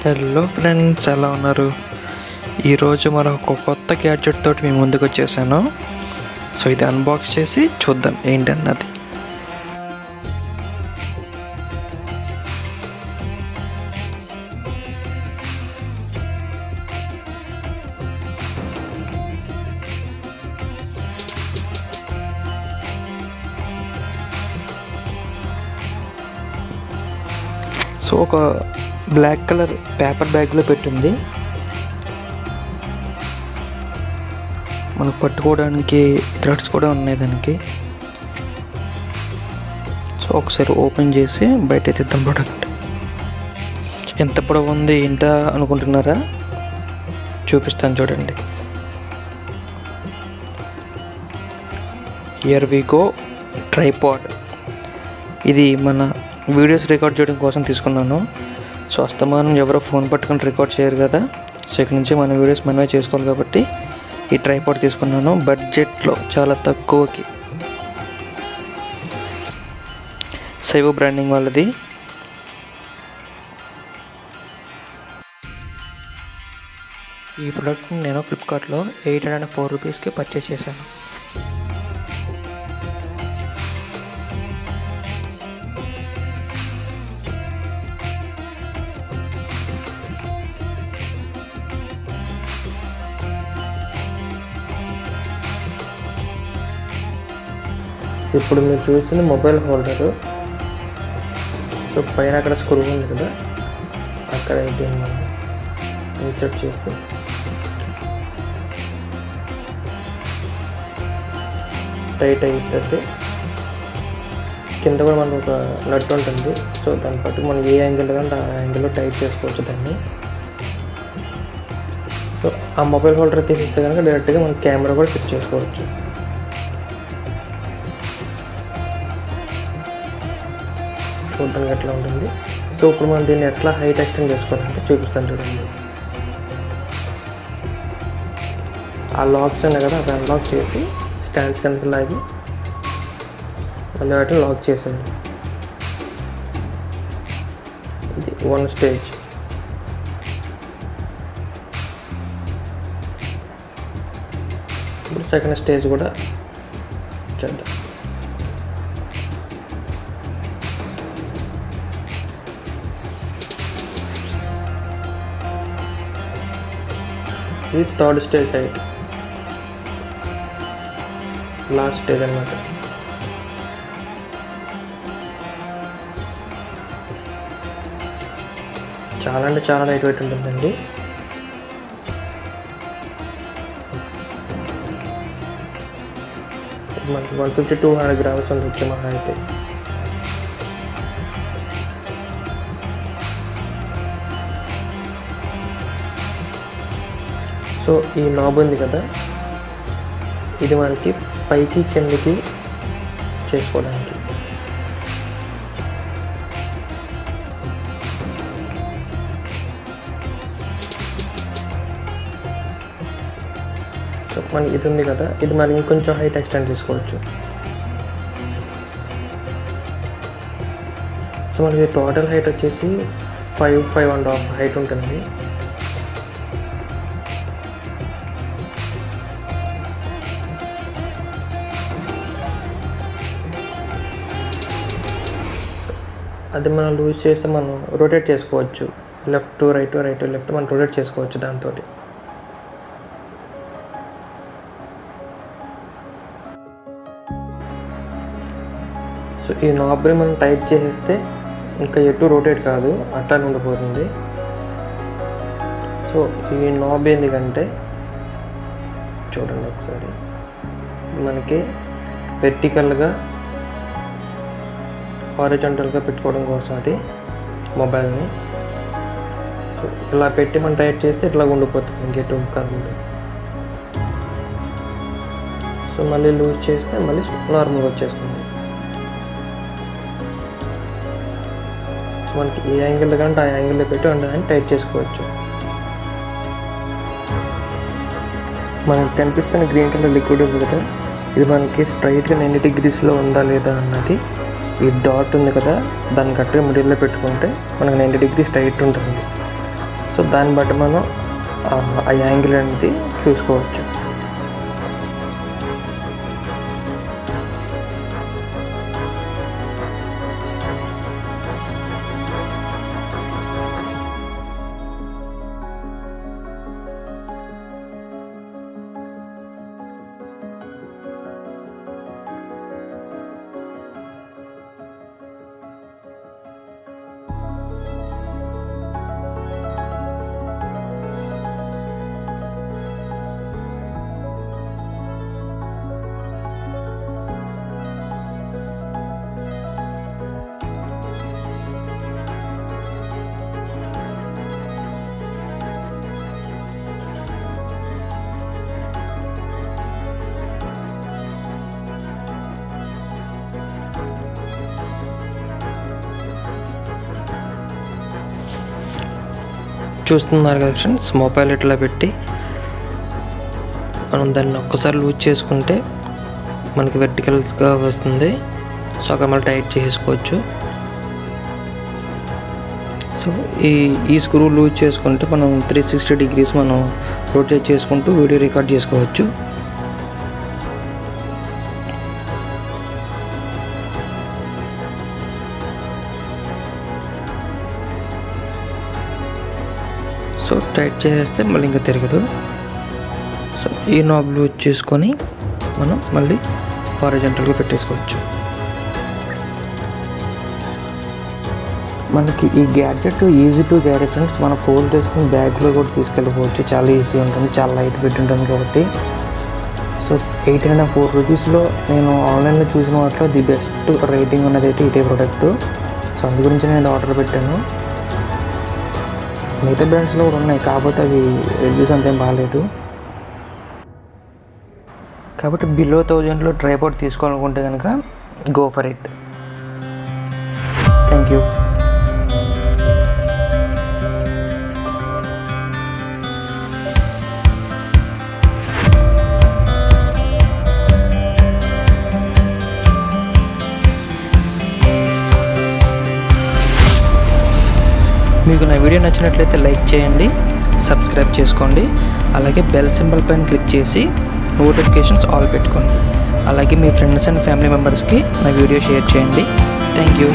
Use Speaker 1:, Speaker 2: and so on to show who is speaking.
Speaker 1: Hello friends, ఎలా ఉన్నారు? ఈరోజు మరొక కొత్త గ్యాడ్జెట్ తోటి మీ ముందుకు వచ్చేసాను. సో ఇది అన్బాక్స్ చేసి చూద్దాం ఏంటన్నది. సో ఒక బ్లాక్ కలర్ పేపర్ బ్యాగ్లో పెట్టింది. మనకు పట్టుకోవడానికి థ్రెడ్స్ కూడా ఉన్నాయి దానికి. సో ఒకసారి ఓపెన్ చేసి బయట తీద్దాం ప్రోడక్ట్. ఎంత పొడవు ఉంది ఏంటా అనుకుంటున్నారా? చూపిస్తాను చూడండి. Here we go. ట్రైపాడ్. ఇది మన వీడియోస్ రికార్డ్ చేయడం కోసం తీసుకున్నాను. సో అస్తమానం ఎవరో ఫోన్ పట్టుకొని రికార్డ్ చేయరు కదా. సో ఇక్కడ నుంచి మన వీడియోస్ మనమే చేసుకోవాలి కాబట్టి ఈ ట్రైపాడ్ తీసుకున్నాను. బడ్జెట్లో చాలా తక్కువకి. సైవో బ్రాండింగ్ వాళ్ళది. ఈ ప్రోడక్ట్ని నేను ఫ్లిప్కార్ట్లో 804 రూపీస్కి పర్చేస్ చేశాను. ఇప్పుడు మీరు చూస్తుంది మొబైల్ హోల్డరు. సో పైన అక్కడ స్క్రూ ఉంది కదా, అక్కడ దీన్ని మనం ఇన్సర్ట్ చేసి టైట్ అయిపోతే కింద కూడా మనకు ఒక నట్ ఉంటుంది. సో దాన్ని బట్టి మనం ఏ యాంగిల్ కంటే ఆ యాంగిల్లో టైట్ చేసుకోవచ్చు దాన్ని. సో ఆ మొబైల్ హోల్డర్ తీసిస్తే కనుక డైరెక్ట్గా మనం కెమెరా కూడా ఫిట్ చేసుకోవచ్చు. చూడడానికి ఎట్లా ఉంటుంది. సో ఇప్పుడు మనం దీన్ని ఎట్లా హైట్ ఎక్స్టెండ్ చేసుకోవాలంటే చూపిస్తాను చూడండి. ఆ లాక్స్ ఉన్నాయి కదా, అది అన్లాక్ చేసి స్టాండ్స్ కిందకి లాగి మళ్ళీ వాటిని లాక్ చేసేయండి. ఇది 1 స్టేజ్. ఇప్పుడు సెకండ్ స్టేజ్ కూడా చేద్దాం. ఇది third stage height, last stage అన్నమాట. చాలా అంటే చాలా లైట్ వెయిట్ ఉంటుందండి. మనకి 150-200 గ్రామ్స్ ఉండొచ్చు మహా అయితే. సో ఈ నాబ్ ఉంది కదా, ఇది మనకి పైకి కిందకి చేసుకోవడానికి. సో మనకి ఇది ఉంది కదా, ఇది మనం ఇంకొంచెం హైట్ ఎక్స్టెండ్ చేసుకోవచ్చు. సో మనకి టోటల్ హైట్ వచ్చేసి 5.5.5 హైట్ ఉంటుంది. అది మనం లూజ్ చేస్తే మనం రొటేట్ చేసుకోవచ్చు. Left to right, right to left మనం రొటేట్ చేసుకోవచ్చు దాంతో. సో ఈ నాబ్ని మనం టైట్ చేసేస్తే ఇంకా ఎటు రొటేట్ కాదు, అట్లా ఉండిపోతుంది. సో ఈ నాబ్ ఎందుకంటే చూడండి ఒకసారి, మనకి వెర్టికల్గా హారిజాంటల్గా పెట్టుకోవడం కోసం అది మొబైల్ని. సో ఇలా పెట్టి మనం టైట్ చేస్తే ఇట్లా ఉండిపోతుంది, ఇంకెటు కాదు. సో మళ్ళీ లూజ్ చేస్తే మళ్ళీ నార్మల్గా వచ్చేస్తుంది. మనకి ఏ యాంగిల్ కంటే ఆ యాంగిల్లో పెట్టి ఉండదని టైట్ చేసుకోవచ్చు. మనకి కనిపిస్తున్న గ్రీన్ కలర్ లిక్విడ్ ఉంది కదా, ఇది మనకి స్ట్రైట్గా 90 degreesలో ఉందా లేదా అన్నది ఈ డాట్ ఉంది కదా, దాన్ని కరెక్ట్గా మిడిల్లో పెట్టుకుంటే మనకు 90 degrees టైట్ ఉంటుంది. సో దాన్ని బట్టి మనం ఆ యాంగిల్ అనేది చూసుకోవచ్చు. చూస్తున్నారు కదా ఫ్రెండ్స్, మొబైల్ ఇట్లా పెట్టి మనం దాన్ని ఒక్కసారి లూజ్ చేసుకుంటే మనకి వెర్టికల్స్గా వస్తుంది. సో అక్కడ మళ్ళీ టైట్ చేసుకోవచ్చు. సో ఈ స్క్రూ లూజ్ చేసుకుంటే మనం 360 degrees మనం రొటేట్ చేసుకుంటూ వీడియో రికార్డ్ చేసుకోవచ్చు. సో టైట్ చేస్తే మళ్ళీ ఇంకా తిరగదు. సో ఈ నాబ్ లూజ్ చేసుకొని మనం మళ్ళీ హారిజాంటల్గా పెట్టేసుకోవచ్చు. మనకి ఈ gadget easy to carry friends. మనం ఫోల్డ్ చేసుకుని బ్యాగ్లో కూడా తీసుకెళ్ళిపోవచ్చు. చాలా ఈజీ ఉంటుంది, చాలా లైట్ వెయిట్ ఉంటుంది కాబట్టి. సో 804 rupeesలో నేను ఆన్లైన్లో చూసిన వాటిలో ది బెస్ట్ రేటింగ్ ఉన్నది అయితే ఇదే ప్రోడక్ట్. సో అందు గురించి నేను ఆర్డర్ పెట్టాను. మిగతా బ్రాండ్స్లో కూడా ఉన్నాయి, కాకపోతే అవి రివ్యూస్ అంతేం బాగాలేదు. కాబట్టి బిలో 1000లో ట్రైపాడ్ తీసుకోవాలనుకుంటే కనుక go for it. Thank you. మీకు నా వీడియో నచ్చినట్లయితే లైక్ చేయండి, సబ్స్క్రైబ్ చేసుకోండి, అలాగే బెల్ సింబల్ పైన క్లిక్ చేసి నోటిఫికేషన్స్ ఆల్ పెట్టుకోండి. అలాగే మీ ఫ్రెండ్స్ అండ్ ఫ్యామిలీ మెంబర్స్కి నా వీడియో షేర్ చేయండి. Thank you.